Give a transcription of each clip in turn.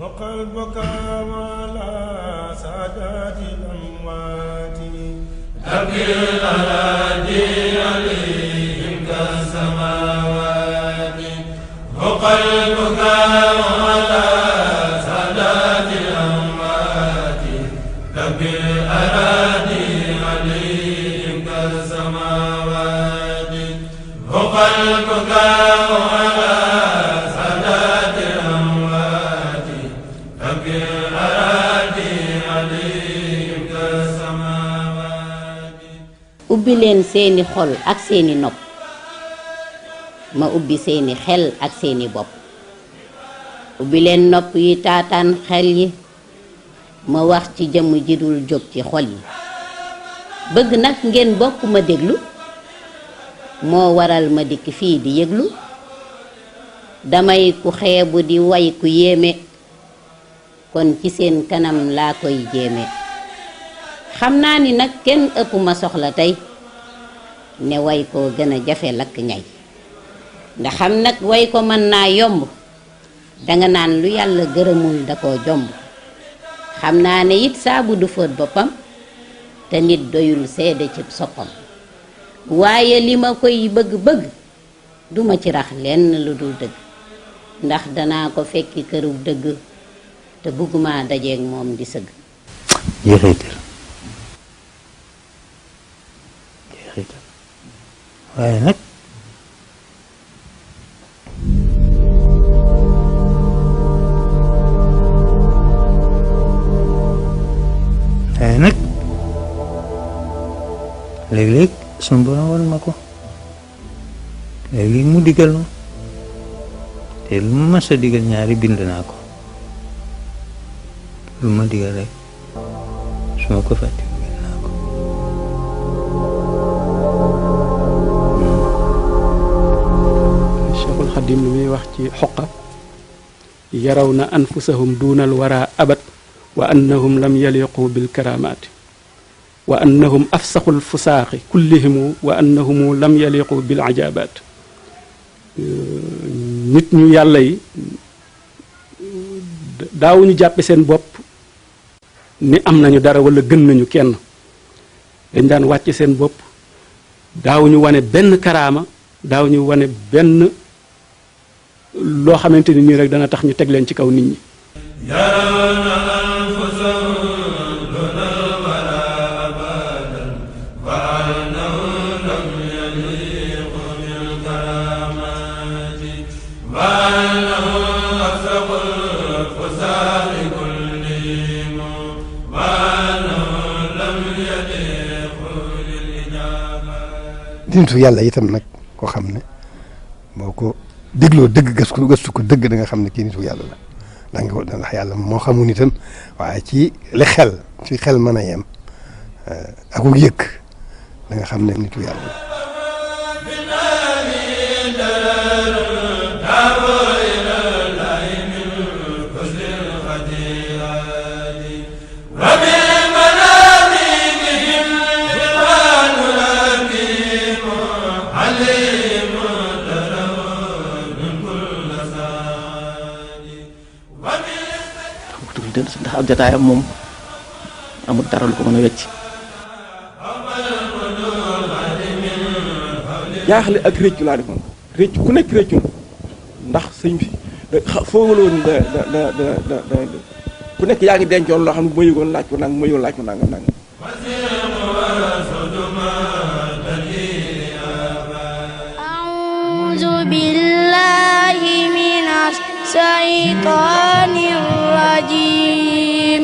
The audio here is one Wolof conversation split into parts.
وقلبك على سادات الأموات أبكي الأراضي عليهم كالسماوات وقلبك على سادات الأموات أبكي الأراضي عليهم كالسماوات وقلبك على ubbi leen seeni xol ak seeni nopp ma ubbi seeni xel ak seeni bopp ubbi leen nopp yi taataan xel yi ma wax ci jëmm ji dul jóg ci xol yi bëgg nag ngeen bokk ma déglu moo waral ma dikk fii di yëglu damay ku xeebu di way ku yéeme kon ci seen kanam laa koy jéeme xam naa ni nag kenn ëpp ma soxla tey ne way ko gën a jafe lakk ñay ndax xam nag way ko mën naa yomb danga naan lu yàlla gërëmul da koo jomb xam naa ne it saabu du fóot boppam te nit doyul seede ci soppam waaye li ma koy bëgg-bëgg duma ci rax lenn lu dul dëgg ndax danaa ko fekki kërub dëgg te bëgguma dajeeg moom di sëgg jeexital waaye nag léeg-léeg sunu borom wan ma ko léeg-léeg mu digal ma te lu ma mës a digal ñaari bind naa ko lu ma digal rek su ma ko fàtte bind naa ko Cheikhul Xadim lu muy wax ci xoqa yarawna anfusahum duunal wara abad wa annahum lam yaliqu bil karamaati wa annahum afsaxul fusaaxi kullihimu wa annahum lam yaliqu bil ajabaat nit ñu yàlla yi daawuñu jàppe seen bopp ni am nañu dara wala gën nañu kenn dañ daan wàcce seen bopp daawuñu wane benn karaama daawuñu wane benn loo xamante ni nii rek dana tax ñu teg leen ci kaw nit ñi nitu yàlla itam nag koo xam ne boo ko dégloo dëgg gëstu ko dëgg da nga xam ne kii nitu yàlla la ndax yàlla moo xamul itam waaye ci li xel mën a yem ak yëg da nga xam ne nitu yàlla la. ndax ab jotaayam moom amul dara lu ko mën a wecc jaaxle ak réccu laa defoon réccu ku nekk réccu ndax sëñ bi foogaloon da ku nekk yaa ngi dencoon loo xam ne bu ma yëgoon laaj ko nangam ma yëgoon laaj ko nangam a'uuzu billaahi minash shaytaanir rajiim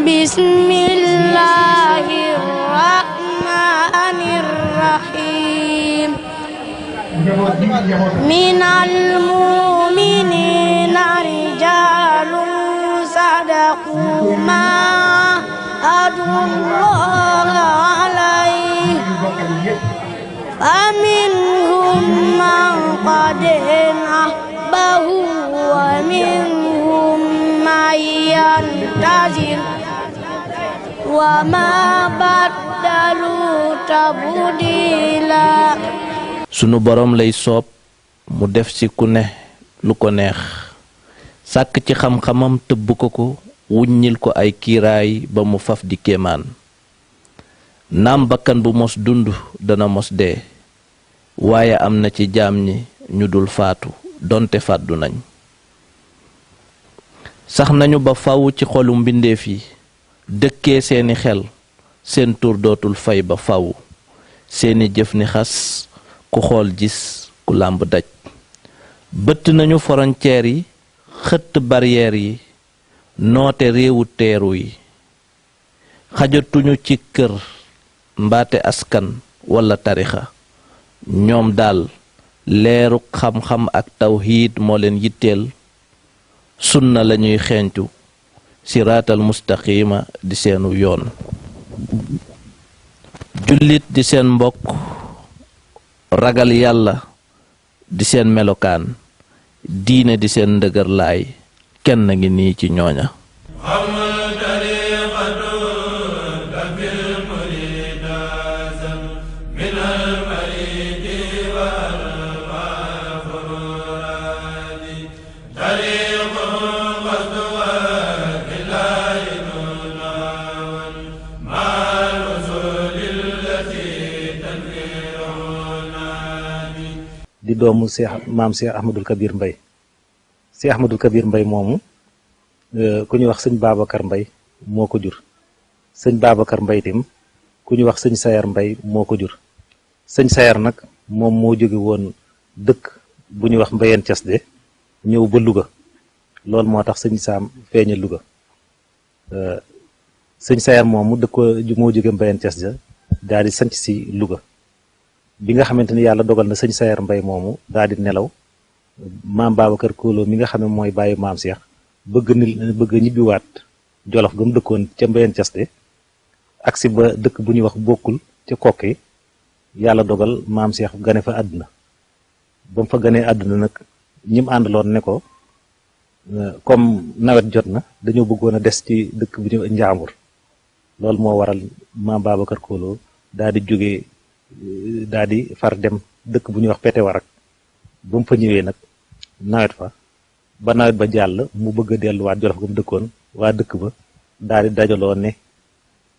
bismillahir rahmanir rahim minal mu'minina rijaalun sadaqu ma ahadullaha alayhi faminhum man qada nahbahu wa minhum man yantazir wa ma baddalu tabdila. sunu borom lay soob mu def ci ku ne lu ko neex sàkk ci xam-xamam tëbb ko wuññil ko ay kiiraay ba mu faf di kéemaan naam bakkan bu mos dund dana mos dee waaye am na ci jaam ñi ñu dul faatu donte fàddu nañ sax nañu ba faw ci xolu mbindeef yi dëkkee seeni xel seen tur dootul fay ba faw seeni jëf ni xas ku xool gis ku làmb daj bëtt nañu frontière yi xëtt barrière yi noote réewu teeru yi xajatuñu ci kër mbaate askan walla tarixa ñoom daal leeruk xam-xam ak tawhiid moo leen yitteel sunna lañuy xeeñtu siraatal mustaqima di seenu yoon jullit di seen mbokk ragal yàlla di seen melokaan diine di seen ndëgër laay kenn ngi nii ci ñooña di doomu maam Cheikh Ahmadul Kabir Mbay Cheikh Ahmadul Kabir Mbay moomu ku ñuy wax sëñ Babacar Mbay moo ko jur sëñ Babacar Mbay tim ku ñuy wax sëñ Sayar Mbay moo ko jur sëñ Sayar nag moom moo jóge woon dëkk bu ñuy wax Mbayeen Cas de ñëw ba Louga loolu moo tax sëñ Saam feeña Louga sëñ Sayar moomu moo jóge Mbayeen Cas de daal di sanc si Louga bi nga xamante ni yàlla dogal na sëñ Sayar Mbay moomu daal di nelaw maam Babacar Kóoloo mi nga xam ne mooy bàyyi maam Cheikh bëgg ñibbiwaat Jolof ga mu dëkkoon ca Mbayeen Cas de agsi ba dëkk bu ñuy wax bokkul ca kokki yàlla dogal maam Cheikh gane fa àdduna ba mu fa ganee àdduna nag ñim àndaloon ne ko comme nawet jot na dañoo bëggoon a des ci dëkk bu ñuy Njaambur loolu moo waral maam Babacar Kóoloo daal di jógee daal di far dem dëkk bu ñuy wax Pete Warak ba mu fa ñëwee nag nawet fa ba nawet ba jàll mu bëgg a delluwaat Jolof ga mu dëkkoon waa dëkk ba daal di dajaloo ne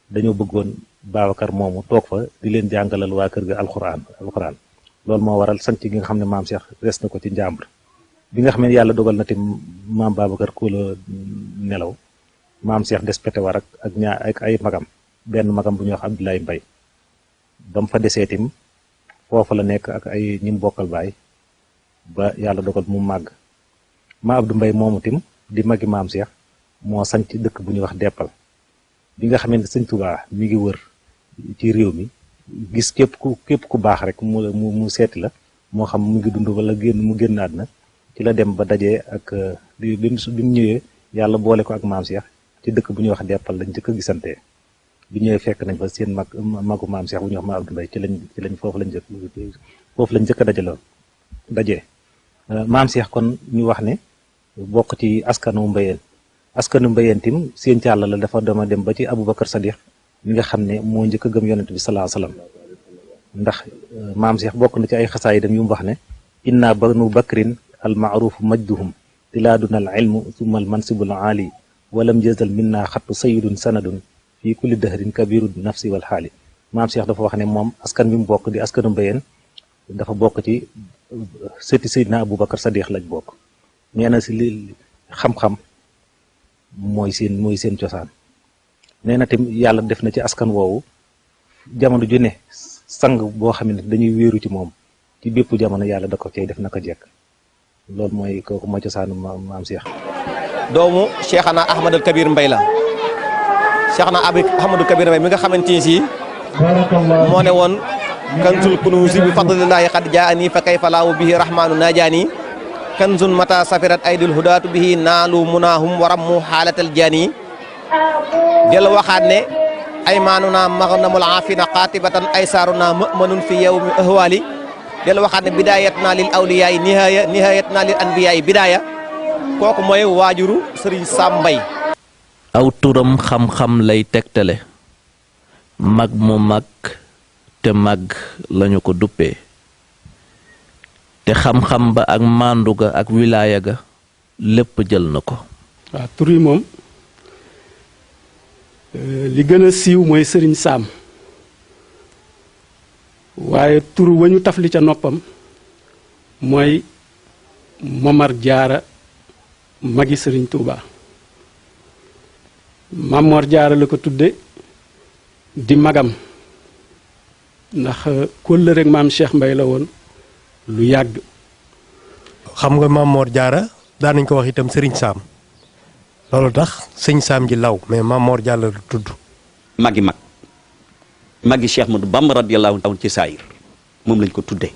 dañoo bëggoon Babacar moomu toog fa di leen jàngalal waa kër ga alxuraan loolu moo waral sanc gi nga xam ne maam Cheikh res na ko ci Njàmbur bi nga xam ne yàlla dogal na te maam Babacar Kóoloo nelaw maam Cheikh des Pete Warak ak ay magam benn magam bu ñuy wax Abdoulaye Mbay ba mu fa desee tim foofu la nekk ak ay ñim bokkal baay ba yàlla dogal mu màgg ma Abdou Mbay moomu tim di magi maam Cheikh moo sanc dëkk bu ñuy wax Deppal bi nga xamante sëñ Tuubaa mi ngi wër ci réew mi gis képp ku baax rek mu seeti la moo xam mu ngi dund wala mu génn àdduna ci la dem ba dajee ak bi mu ñëwee yàlla boole ko ak maam Cheikh ci dëkk bu ñuy wax Deppal lañ njëkk a gisantee bi ñëwee fekk nañ fa seen magu maam Cheikh bu ñuy wax ma Abdou Mbay ci lañ foofu lañ njëkk a dajee maam Cheikh kon ñu wax ne bokk ci askanu Mbayeen tim seen càll la dafa dama dem ba ci Aboubacar Sadiq mi nga xam ne moo njëkk a gëm yonent bi salaa salaam ndax maam Cheikh bokk na ci ay xasaayidam yu mu wax ne inna banu bakrin al maarufu majduhum tilaaduna al ilmu summa al mansibul aali walam jazal minna xattu sayidun sanadun fii kulli dahrin kabiru nafsi wal xaali maam Cheikh dafa wax ne moom askan bi mu bokk di askanu Mbayeen dafa bokk ci sëti Seydina Aboubacar Sadiq lañ bokk nee na si li xam-xam mooy seen cosaan nee na tam yàlla def na ci askan woowu jamono ju ne sang boo xam ne dañuy wéeru ci moom ci bépp jamono yàlla da ko cay def naka jekk loolu mooy kooku mooy cosaanu maam Cheikh. doomu Cheikhana Ahmadul Kabir Mbay la Cheikhana Ahmadul Kabir Mbay mi nga xamante ni si moo ne woon kanzul kunuusi bi fadlillahi qad jaani fa kayfa laahu bihi rahmanu najaani kanzun mata safirat aydil hudaatu bihi naalu munaahum warammu xaalatal jaani del waxaat ne aymaanuna maghnamul aafina qaatibatan aysaaruna mëmanun fi yawmi ahwaali del waxaat ne bidayatna lil awliyaay nihayatna lil anbiyaay bidaaya kooku mooy waajuru Sëriñ Sam Mbay aw turam xam-xam lay tegtale mag mu mag te mag lañu ko duppee te xam-xam ba ak màndu ga ak wilaaya ga lépp jël na ko. waaw tur yi moom li gën a siiw mooy sëriñ Saam waaye tur wa ñu tafli ca noppam mooy Momar Jaara magi sëriñ Touba. Mamor Jaara la ko tudde di magam ndax kóllëre rek maam Cheikh Mbay la woon lu yàgg. xam nga Mamor Jaara daan nañ ko wax itam sëriñ Saam loolu tax sëñ Saam ji law mais Mamor Jaara la tudd. magi Cheikh Ahmadou Bamba radiyallahu anhu ci saayir moom lañ ko tudde.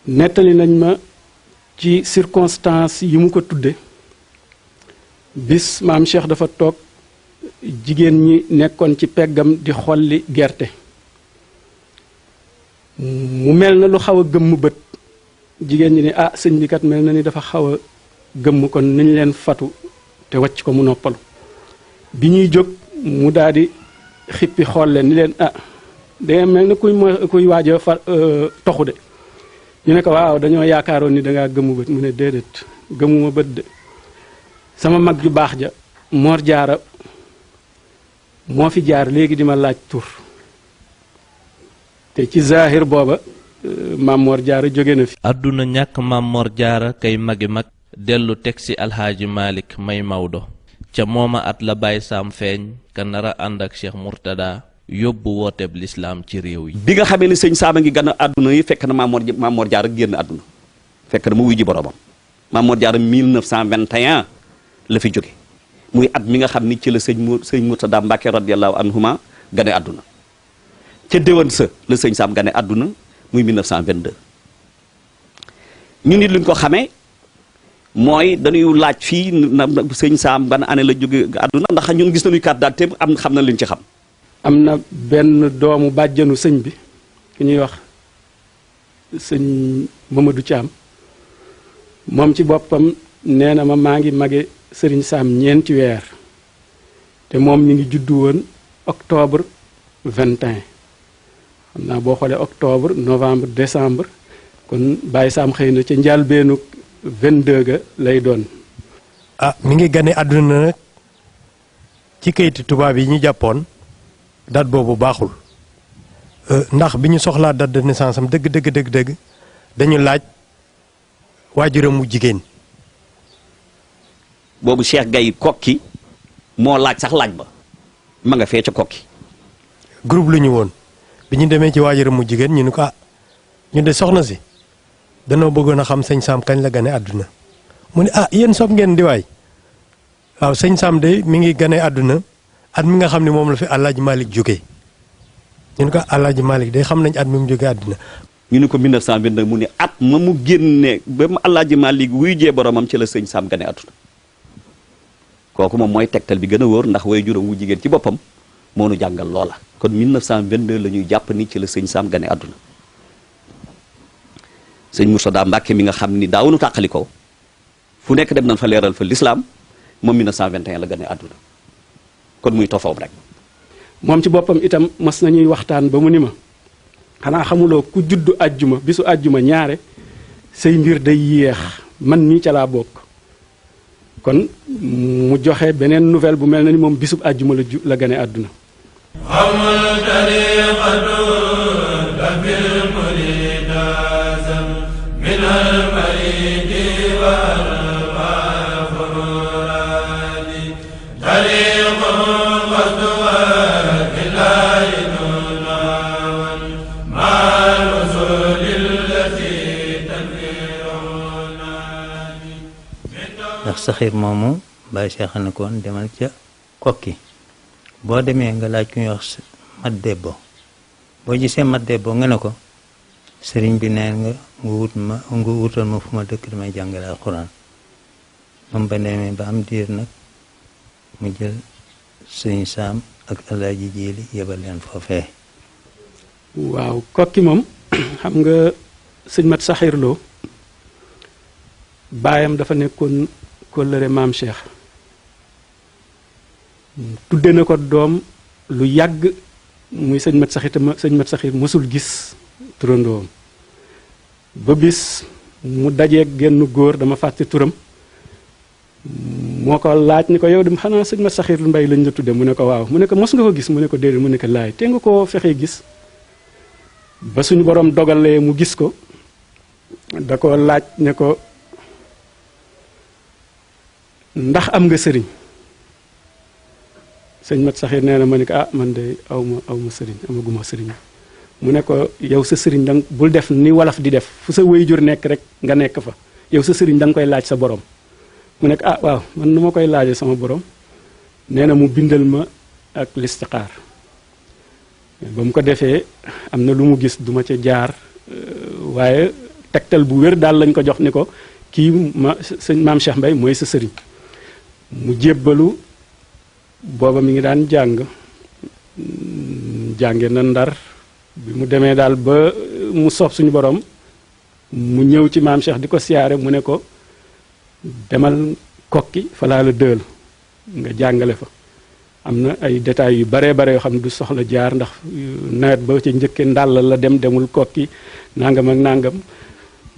nettali nañ ma ci circonstance yi mu ko tudde bis maam Cheikh dafa toog jigéen ñi nekkoon ci peggam di xolli gerte mu mel na lu xaw a gëmm bët jigéen ñi ni ah sëñ bi kat mel na ni dafa xaw a gëmm kon nañ leen fatu te wàcc ko mu noppalu bi ñuy jóg mu daal di xippi xool leen ni leen ah danga mel na kuy waaj a toxu de ñu ne ko waaw dañoo yaakaaroon ni dangaa gëmmu bët mu ne déedéet gëmmuma bët de sama mag ju baax ja Mor Jaara moo fi jaar léegi di ma laaj tur te ci zahir booba Maam Mor Jaara jóge na fi. àdduna ñàkk Maam Mor Jaara kay magi mag dellu teg ci alxaaji Malick may Maodo ca mooma at la Baye Sam feeñ ka nara ànd ak Cheikh Mourtada yóbbu wooteeb lislaam ci réew yi. bi nga xamee ne sëñ Saam a ngi gën a àdduna yi fekk na Maam Mor Jaara génn àdduna fekk na mu wuy ji boromam Maam Mor Jaara 1921 la fi jóge muy at mi nga xam ni ci la sëñ Mourtada Mbàkke radiyallahu anhuma gane àdduna ca déwén sa la sëñ Saam gane àdduna muy 1922 ñu nit luñ ko xamee mooy dañuy laaj fii na sëñ Saam ban année la jóge àdduna ndax ñun gis nañu carte d'identité am xam na liñ ci xam. am na benn doomu bàjjanu sëñ bi ku ñuy wax sëñ Mamadou Thiam moom ci boppam nee na ma maa ngi mage sëriñ Saam ñeenti weer te moom mi ngi juddu woon octobre 21 xam naa boo xoolee octobre novembre décembre kon Baye Sam xëy na ca njàlbeenu 22 ga lay doon. ah mi ngi gane àdduna nag ci kayiti tubaab yi ñu jàppoon date boobu baaxul ndax bi ñu soxlaa date de naissance am dëgg dañu laaj waajuram mu jigéen. boobu Cheikh Gaye kokki moo laaj sax laaj ba ma nga fee ca kokki. groupe lu ñu woon bi ñu demee ci waajuram mu jigéen ñu ne ko ah ñu de soxna si danoo bëggoon a xam sëñ Saam kañ la gane àdduna mu ne ah yéen sob ngeen di waay waaw sëñ Saam de mi ngi gane àdduna at mi nga xam ne moom la fi Alaaji Malick jógee ñu ne ko Alaaji Malick day xam nañ at mi mu jógee àdduna. ñu ne ko 1929 mu ne at ma mu génne ba mu Alaaji Malick wuy jee boromam ci la sëñ Saam gane àdduna kooku moom mooy tegtal bi gën a wóor ndax way juróom wu jigéen ci boppam moo nu jàngal loola kon 1922 la ñuy jàpp ni ci la sëñ Saam gane àdduna sëñ Mourtada Mbàkke mi nga xam ni daawunu tàqali ko fu nekk dem nañ fa leeral fa lislaam moom 1921 la gane àdduna kon muy tofoom rek. moom ci boppam itam mas nañuy waxtaan ba mu ni ma xanaa xamuloo ku juddu àjjuma bisu àjjuma ñaare say mbir day yéex man mii ca laa bokk kon mu joxe beneen nouvelle bu mel na ni moom bisub àjjuma la gane àdduna. ndax saxiir moomu Baye Cheikh ne koon demal ca kokki boo demee nga laaj ku ñuy wax mat debbo boo gisee mat debbo nga ne ko sëriñ bi neen nga wutal ma fu ma dëkk damay jàngale alxuraan moom ba demee ba am diir nag mu jël sëriñ Saam ak Alaaji Jéeli yebal leen foofee. waaw kokki moom xam nga sëñ mat saxiir loo baayam dafa nekkoon kóllëre maam Cheikh tudde na ko doom lu yàgg muy sëñ mat saxiir mësul gis turandoom ba bis mu dajeeg genn góor dama fàtte turam moo ko laaj ni ko yow dem xanaa sëñ Mat Saxir Mbay lañ la tudde mu ne ko waaw mu ne ko mos nga ko gis mu ne ko déedéet mu ne ko laay te nga koo fexee gis ba suñu borom dogalee mu gis ko da ko laaj ne ko ndax am nga sëriñ sëñ Mat Saxir nee na ma ne ko ah man de aw ma sëriñ amaguma sëriñ mu ne ko yow sa sëriñ danga bul def ni wolof di def fu sa waajur nekk rek nga nekk fa yow sa sëriñ da nga koy laaj sa borom mu nekk ah waaw man nu ma koy laajee sama borom nee na mu bindal ma ak listixaar ba mu ko defee am na lu mu gis duma ca jaar waaye tegtal bu wér daal lañ ko jox ni ko kii sëñ maam Cheikh Mbay mooy sa sëriñ mu jébbalu booba mi ngi daan jànge na Ndar bi mu demee daal ba mu soob suñu borom mu ñëw ci maam Cheikh di ko siyaare mu ne ko demal kokki fa laa la dël nga jàngale fa am na ay détails yu baree bare yoo xam ne du soxla jaar ndax nawet ba ca njëkke ndàll la demul kokki nangam ak nangam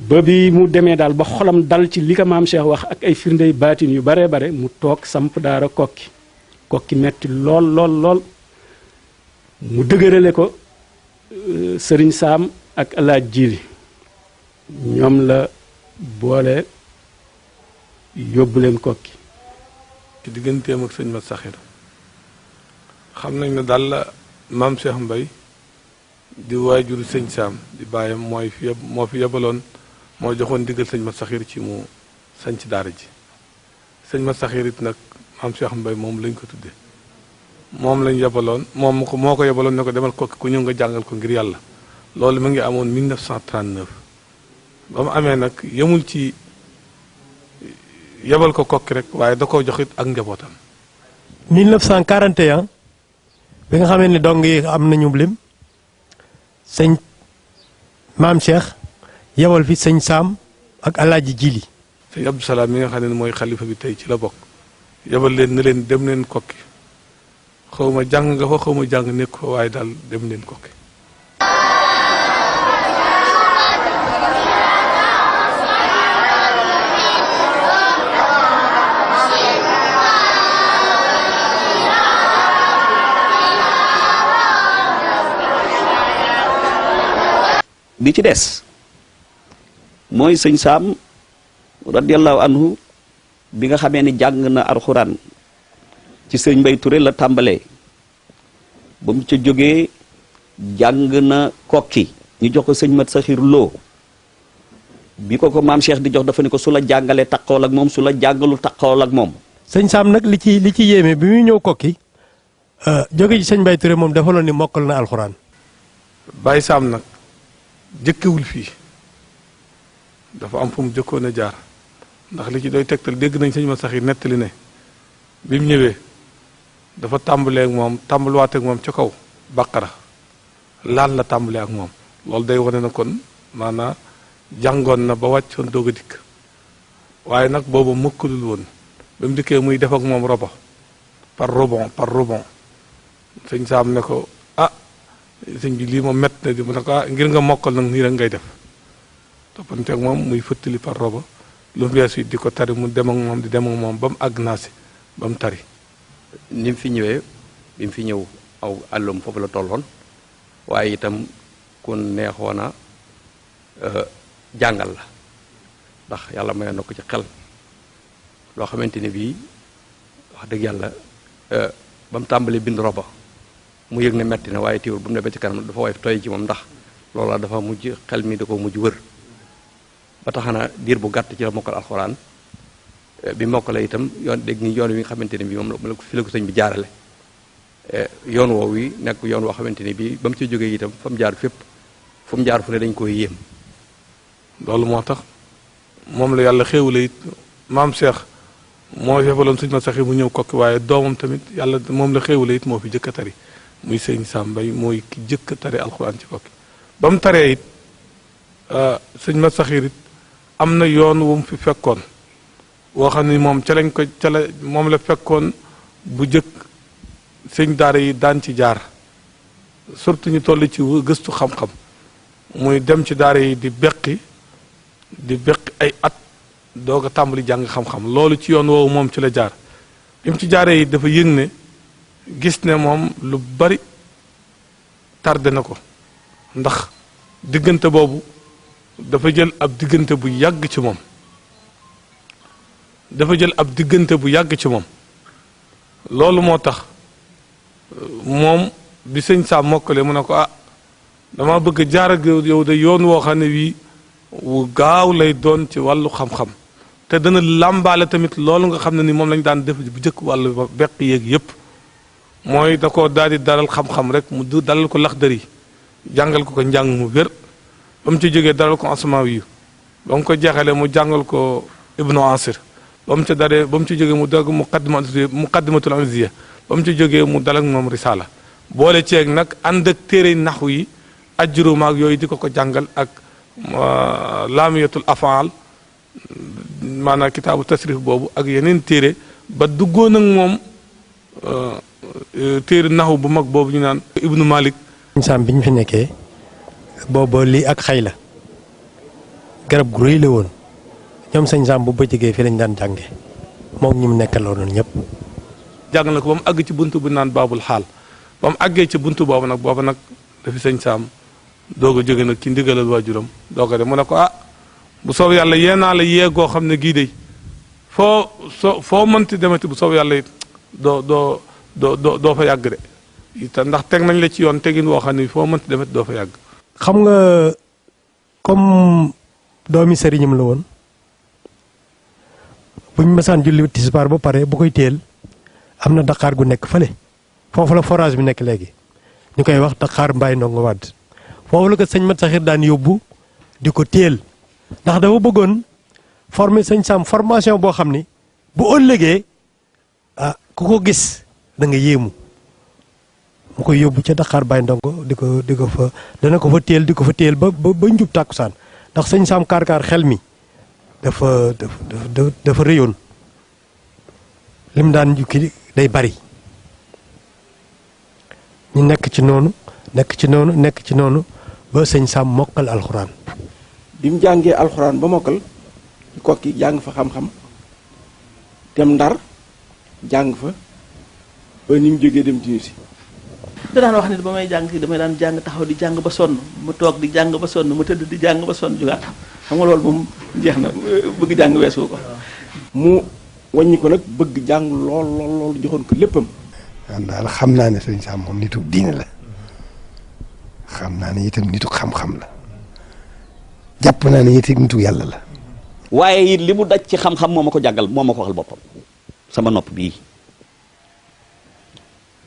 ba bi mu demee daal ba xolam dal ci li ko maam Cheikh wax ak ay firndey baatin yu baree bare mu toog samp daara kokki metti lool mu dëgërale ko sëriñ Saam ak alaaj Jili ñoom la boole yóbbu leen kokki ci digganteem ak sëñ Mat Saxir xam nañ ne daal la maam Cheikh Mbay di waajuru sëñ Saam di bàyyam moo fi yebaloon moo joxoon diggal sëñ Mat Saxir ci mu sañc daara ji sëñ Mat Saxir it nag maam Cheikh Mbay moom lañ ko tudde moom lañ yebaloon moo ko yebaloon ne ko demal kokki ku ñëw nga jàngal ko ngir yàlla loolu mu ngi amoon 1939 ba mu amee nag yemul ci yebal ko kokki rek waaye da koo joxit ak njabootam 1941 bi nga xamee ni dong yi am nañu lim sëñ maam Cheikh yebal fi sëñ Saam ak alaaji Jili sëñ Abdou Salaam mi nga xam ne mooy xalifa bi tey ci la bokk yebal leen ne leen dem leen kokki xawma jàng nga fa xawma jàng nekk fa waaye daal dem leen kokki bi ci des mooy sëñ Saam radiyallahu anhu bi nga xamee ni jàng na alxuraan ci sëñ Mbay Touré la tàmbalee ba mu ca jógee jàng na kokki ñu jox ko sëñ Mat Saxir Lo bi ko maam Cheikh di jox dafa ne ko su la jàngalee taqool ak moom su la jàngalu taqool ak moom. sëñ Saam nag li ci yéeme bi muy ñëw kokki jóge ci sëñ Mbay Touré moom defaloon ni mokkal na alxuraan. Baye Saam nag jëkkewul fii dafa am fu mu jëkkoon a jaar ndax li ci doy tegtal dégg nañ sëñ Mat Saxir nettali ne bi mu ñëwee dafa tàmbalee ak moom tàmbaluwaat ak moom ca kaw baqara laal la tàmbalee ak moom loolu day wane na kon maanaam jàngoon na ba wàccoon doog a dikk waaye nag boobu mëkkalul woon ba mu dikkee muy def ak moom robo par rebond sëñ Saam ne ko ah sëñ bi lii moom mett na di mu ne ko ah ngir nga mokkal nag nii rek ngay def toppante ak moom muy fëttali par robo lu mu weesu di ko tari mu dem ak moom di dem ak moom ba mu àgg naa si ba mu tari. ni mu fi ñëwee bi mu fi ñëw aw àllum foofu la tolloon waaye itam ku neexoon a jàngal la ndax yàlla mayoon na ko ci xel loo xamante ni bii wax dëgg yàlla ba mu tàmbalee bind roba mu yëg ne metti na waaye teewul bu mu ne ba ci kanam dafa woyof toy ci moom ndax loola dafa mujj xel mi da ko mujj wër ba tax na diir bu gàtt ci la mokkal alxuraan bi mokkale itam yoon dégg ni yoon wi nga xamante ne bii moom la fi la ko sëñ bi jaarale yoon woowu yi nekk yoon woo xamante ni bii ba mu ci jógee itam fa mu jaar fépp fu mu jaar fu ne dañ koy yéem. loolu moo tax moom la yàlla xéewale it maam Cheikh moo yebaloon sëñ Mat Saxir mu ñëw kokki waaye doomam tamit yàlla moom la xéewale it moo fi jëkk a tari muy sëñ Saam Mbay mooy ki jëkk a tari alxuraan ci kokki ba mu taree it sëñ Mat Saxir it am na yoon wu mu fi fekkoon woo xam ne moom ca la moom la fekkoon bu jëkk sëñ daara yi daan ci jaar surtout ñu toll ci gëstu xam-xam muy dem ci daara yi di beqi di beq ay at doog a tàmbali jàng xam-xam loolu ci yoon woowu moom ci la jaar bi mu ci jaaree yi dafa yëg ne gis ne moom lu bari tardé na ko ndax diggante boobu dafa jël ab diggante bu yàgg ci moom loolu moo tax moom bi sëñ Sam mokkale mu ne ko dama bëgg jaar ak yow de yoon woo xam ne wii wu gaaw lay doon ci wàllu xam-xam te dana làmbaale tamit loolu nga xam ne ni moom lañ daan def bu jëkk wàllu beq yéeg yépp mooy da ko daal di dalal xam-xam rek mu dalal ko Laxdari jàngal ko njàng mu wér ba mu ci jógee dalal ko Asmaawi ba mu ko jeexalee mu jàngal ko Ibnu Asir ba mu ci jógee mu dagg muqaddimatul Izziya ba mu ci jógee mu dalal moom Risaala boole ceeg nag ànd ak téere naxu yi ajjurumaak yooyu di ko jàngal ak laamiyatul afaal maanaam kitaabu tasrif boobu ak yeneen téere ba duggoon ak moom téere naxu bu mag boobu ñu naan Ibnu Malik. sëñ Sam bi ñu fi nekkee booba lii ak xay la garab gu rëy la woon ñoom sëñ Sam bu bëccëgee fii lañ daan jànge moom ñi mu nekkaloon noonu ñëpp. jàng na ko ba mu àgg ci buntu bu naan baabul xaal ba mu àggee ci buntu boobu nag dafi sëñ Sam doog a jóge nag ci ndigalal waajuram doog a dem mu ne ko bu soob yàlla yee naa la yee goo xam ne gii de foo mënti demati bu soob yàlla it doo fa yàgg de te ndax teg nañ la ci yoon tegin woo xam ne foo mënti demati doo fa yàgg. xam nga comme doomi sëriñam la woon bu ñu mësaan julli tisbaar ba pare bu koy teel am na daqaar gu nekk fële foofu la forage bi nekk léegi ñu koy wax daqaar Mbaye Ndongo Wade foofu la ko sëñ Mat Saxir daan yóbbu di ko teel ndax dafa bëggoon former sëñ Sam formation boo xam ni bu ëllëgee ku ko gis da nga yéemu mu koy yóbbu ca daqaar Mbaye Ndongo di ko fa dana ko fa teel ba njub tàkkusaan ndax sëñ Sam kaar xel mi dafa rëyoon lim daan jukki day bari ñu nekk ci noonu ba sëñ Sam mokkal alxuraan. bi mu jàngee alxuraan ba mokkal ci Kokki jàng fa xam-xam dem Ndar jàng fa ba ni mu jógee dem Tunisie. da daan wax ne ba may jàng si damay daan jàng taxaw di jàng ba sonn mu toog di jàng ba sonn mu tëdd di jàng ba sonn jugaat xam nga loolu moom jeex na bëgg jàng weesu ko. mu wàññi ko nag bëgg jàng lool joxoon ko léppam. daal xam naa ne sëñ Sam moom nitu diine la xam naa ne itam nitu xam-xam la jàpp naa ne itam nitu yàlla la. waaye it li mu daj ci xam-xam moo ma ko jàngal moo ma ko waxal boppam sama nopp bii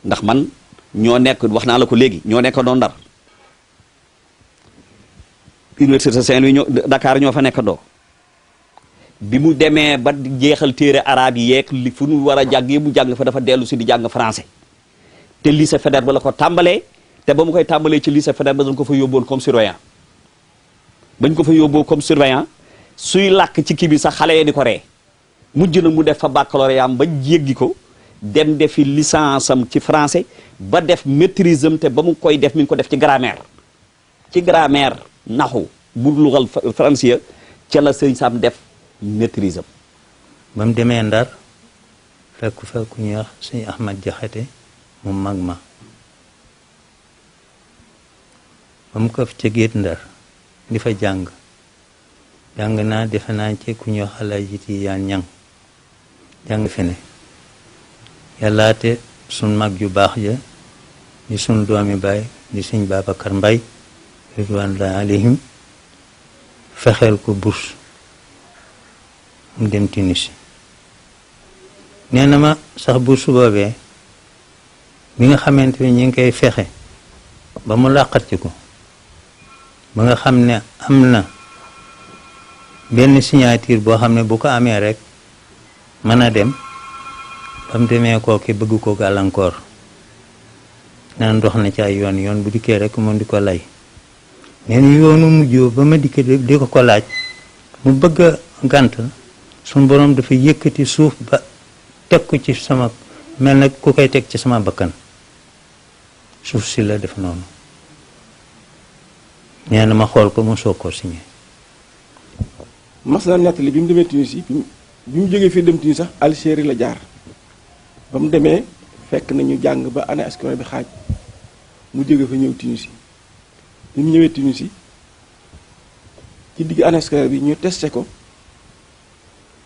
ndax man ñoo nekk wax naa la ko léegi ñoo nekk doon Ndar université Saint-Louis Dakar ñoo fa nekk doo bi mu demee ba jeexal téere arabe yi yeeg li fu ñu war a jàng yi mu jàng fa dafa dellu si di jàng français te lycée Faidherbe ba la ko tàmbalee te ba mu koy tàmbalee ci lycée Faidherbe ba dañ ko fa yóbboon comme surveillant bañ ko fa yóbboo comme surveillant suy làkk ci kii bi sax xale yi di ko ree mujj na mu def fa baccalauréat am ba jéggi ko dem defi licence am ci français ba def maîtrise am te ba mu koy def mi ngi ko def ci grammaire naxu bu lugal français ca la sëñ Sam def maîtrise am. ba mu demee Ndar fekk ñuy wax sëñ Ahmad Jaxate mu mag ma ba mu ko ca géet Ndar di fa jàng naa defe naa ci ku ñuy wax Alaaji Tijaan Ñaŋ jàng fi ne yàllaate sun mag ju baax ja di sun doomi baay di sëñ Babacar Mbay ridwanullahi alayhim fexeel ko bourse mu dem Tunisie nee na ma sax bourse boobee bi nga xamante ni ñi ngi koy fexe ba mu làqat ci ko ba nga xam ne am na benn signature boo xam ne bu ko amee rek mën a dem ba mu demee kooki bëgg ko gàllankoor naan dox na ci ay yoon bu dikkee rek moom di ko lay nee na yoonu mujjoo ba ma dikkee di ko laaj mu bëgg a gànt suñu borom dafa yëkkati suuf ba teg ko ci sama mel na ku koy teg ci sama bakkan suuf si la def noonu nee na ma xool ko mu soog koo signé mas na nettali bi mu demee Tunisie bi mu jógee fii dem Tunisie sax Algérie la jaar ba mu demee fekk nañu jàng ba année scolaire bi xaaj mu jóge fa ñëw Tunisie bi mu ñëwee Tunisie ci digg année scolaire bi ñu testé ko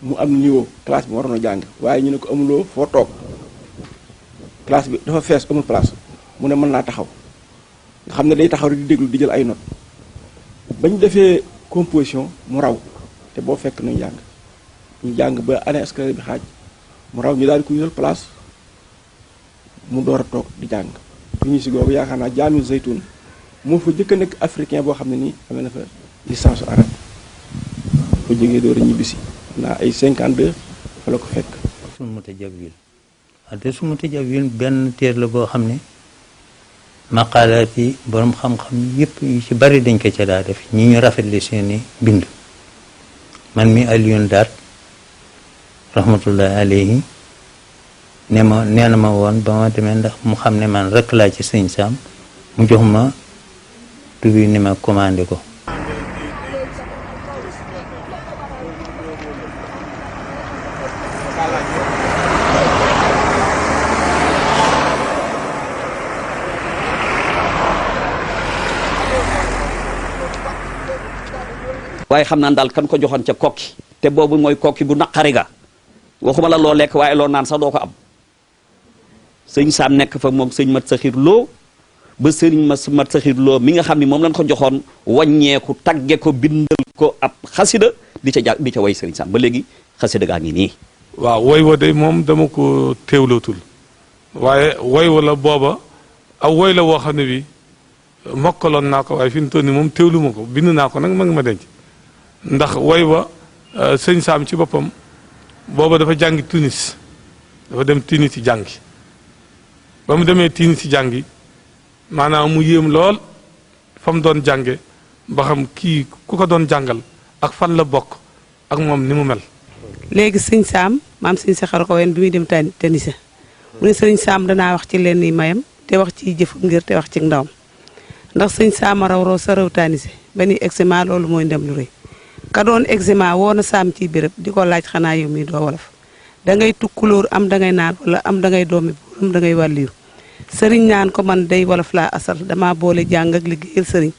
mu am niveau classe bi waroon a jàng waaye ñu ne ko amuloo foo toog classe bi dafa fees amul place mu ne mën naa taxaw nga xam ne day taxaw rek di déglu di jël ay notes bañ defee composition mu raw te boo fekk nañu jàng ñu jàng ba année scolaire bi xaaj mu raw ñu daal di ko wutal place mu door a toog di jàng Tunisie googu yaakaar naa Jaamiu Zaytun moo fa jëkk a nekk africain boo xam ne nii amee na fa licence arabe fa jógee door a ñibbisi naa ay 52 fa la ko fekk. Sul Mutajawwil te Sul Mutajawwil benn téer la boo xam ne maqaalaat yi borom xam-xam yëpp yu ci bari dañ ko ca daa def ñi ñu rafetli seeni bind man mi Alioune Daat rahmatullahi alayhi nee na ma woon ba ma demee ndax mu xam ne man rek laa ci sëñ Sam mu jox ma tubi ni ma commandé ko. waaye xam naa daal kan ko joxoon ca kokki te boobu mooy kokki bu naqari ga waxuma la loo lekk waaye loo naan sax doo ko am sëñ Saam nekk fa moom sëñ Mat Saxir Lo ba sëriñ Mat Saxir Lo mi nga xam ni moom lañ ko joxoon wàññeeku tagge ko bindal ko ab xasida di ca way sëriñ Saam ba léegi xasida gaa ngi nii. waaw woy wa de moom dama ko teewlootul waaye woy wa la booba aw woy la woo xam ne bi mokkaloon naa ko waaye fi mu toll nii moom teewlu ma ko bind naa ko nag ma ngi ma denc ndax woy wa sëñ Saam ci boppam booba dafa jàngi Tunis dafa dem Tunis ci jàngi ba mu demee Tunis ci jàngi maanaam mu yéem lool fa mu doon jànge ba xam kii ku ko doon jàngal ak fan la bokk ak moom ni mu mel. léegi sëñ Saam maam sëñ Saxar ko wen bi muy dem Tunis mu ne sëñ Saam danaa wax ci leen ni mayam te wax ci jëf ngir te wax ci ndawam ndax sëñ Saam a raw roo sa raw Tunis ba ni examen loolu mooy ndam lu rëy ka doon examen woo na Saam ci béréb di ko laaj xanaa yow mii doo wolof da ngay tukkulóor am da ngay naan wala am da ngay doomi buur am da ngay wàlliiru sëriñ naan ko man day wolof laa asal dama boole jàng ak liggéeyal sëriñ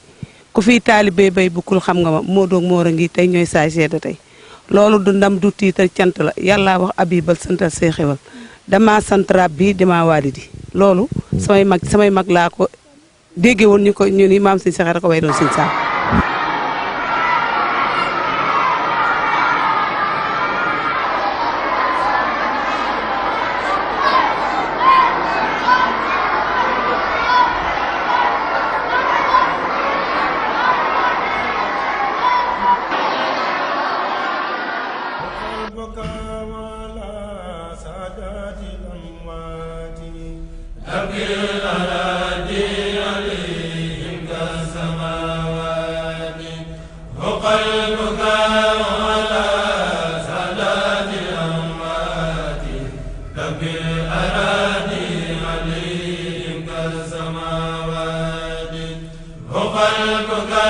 ku fiy taalibe bay bukkul xam nga ma moo doog moo a ngi tey ñooy saay seeda tey loolu du ndam du tiital cant la yàlla wax abibal santal see xewal dama sant rab bi dama waalidi loolu samay mag laa ko dégge woon ñu ni maam sëñ Saxar ko way doon sëñ Saam. قلبك